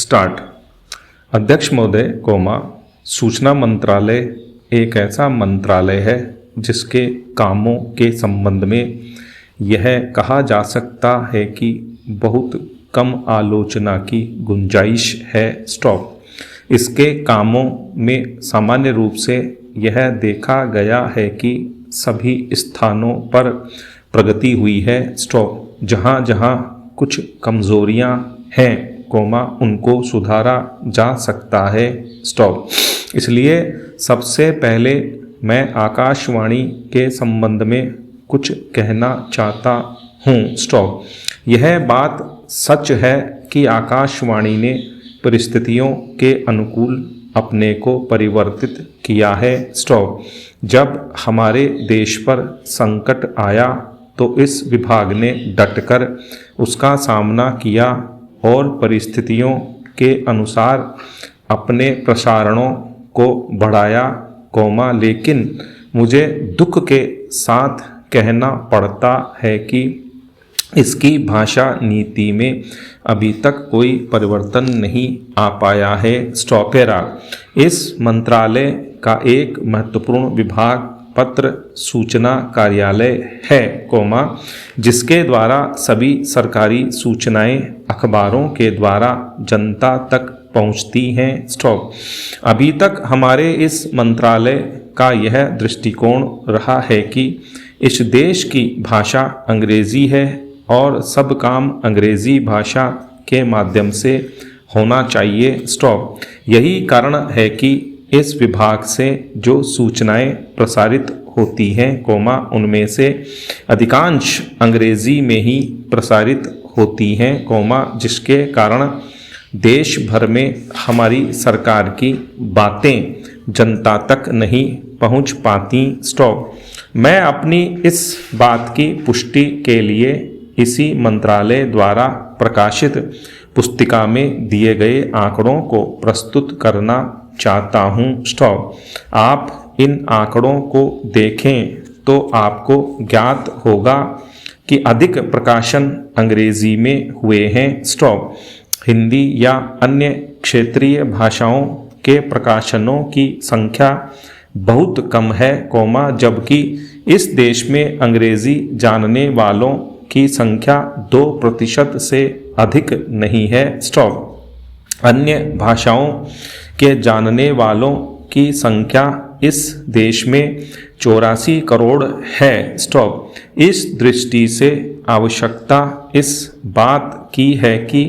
Start. अध्यक्ष महोदय, सूचना मंत्रालय एक ऐसा मंत्रालय है जिसके कामों के संबंध में यह कहा जा सकता है कि बहुत कम आलोचना की गुंजाइश है। स्टॉप। इसके कामों में सामान्य रूप से यह देखा गया है कि सभी स्थानों पर प्रगति हुई है। स्टॉप। जहाँ जहाँ कुछ कमजोरियाँ हैं, उनको सुधारा जा सकता है। स्टॉप। इसलिए सबसे पहले मैं आकाशवाणी के संबंध में कुछ कहना चाहता हूँ। स्टॉप। यह बात सच है कि आकाशवाणी ने परिस्थितियों के अनुकूल अपने को परिवर्तित किया है। स्टॉप। जब हमारे देश पर संकट आया तो इस विभाग ने डटकर उसका सामना किया और परिस्थितियों के अनुसार अपने प्रसारणों को बढ़ाया, लेकिन मुझे दुख के साथ कहना पड़ता है कि इसकी भाषा नीति में अभी तक कोई परिवर्तन नहीं आ पाया है। स्टॉपेरा। इस मंत्रालय का एक महत्वपूर्ण विभाग पत्र सूचना कार्यालय है, जिसके द्वारा सभी सरकारी सूचनाएं अखबारों के द्वारा जनता तक पहुंचती हैं। स्टॉप। अभी तक हमारे इस मंत्रालय का यह दृष्टिकोण रहा है कि इस देश की भाषा अंग्रेजी है और सब काम अंग्रेजी भाषा के माध्यम से होना चाहिए। स्टॉप। यही कारण है कि इस विभाग से जो सूचनाएं प्रसारित होती हैं, उनमें से अधिकांश अंग्रेजी में ही प्रसारित होती हैं, जिसके कारण देश भर में हमारी सरकार की बातें जनता तक नहीं पहुंच पाती। स्टॉप। मैं अपनी इस बात की पुष्टि के लिए इसी मंत्रालय द्वारा प्रकाशित पुस्तिका में दिए गए आंकड़ों को प्रस्तुत करना चाहता हूँ। स्टॉप। आप इन आंकड़ों को देखें तो आपको ज्ञात होगा कि अधिक प्रकाशन अंग्रेजी में हुए हैं। स्टॉप। हिंदी या अन्य क्षेत्रीय भाषाओं के प्रकाशनों की संख्या बहुत कम है, जबकि इस देश में अंग्रेजी जानने वालों की संख्या 2% से अधिक नहीं है। स्टॉप। अन्य भाषाओं के जानने वालों की संख्या इस देश में 84 करोड़ है। स्टॉप। इस दृष्टि से आवश्यकता इस बात की है कि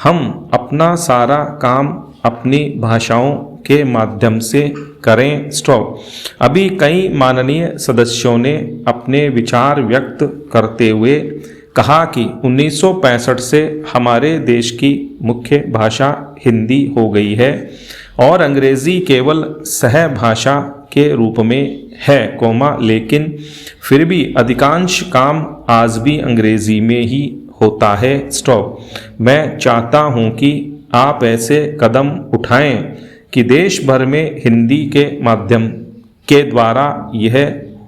हम अपना सारा काम अपनी भाषाओं के माध्यम से करें। स्टॉप। अभी कई माननीय सदस्यों ने अपने विचार व्यक्त करते हुए कहा कि 1965 से हमारे देश की मुख्य भाषा हिंदी हो गई है और अंग्रेजी केवल सहभाषा के रूप में है, लेकिन फिर भी अधिकांश काम आज भी अंग्रेजी में ही होता है। स्टॉप। मैं चाहता हूं कि आप ऐसे कदम उठाएं कि देश भर में हिंदी के माध्यम के द्वारा यह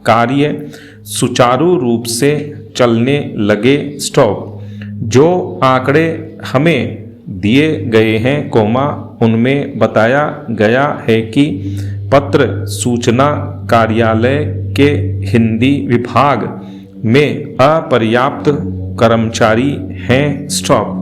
कार्य सुचारू रूप से चलने लगे। स्टॉप। जो आंकड़े हमें दिए गए हैं, उनमें बताया गया है कि पत्र सूचना कार्यालय के हिंदी विभाग में अपर्याप्त कर्मचारी हैं। स्टॉप।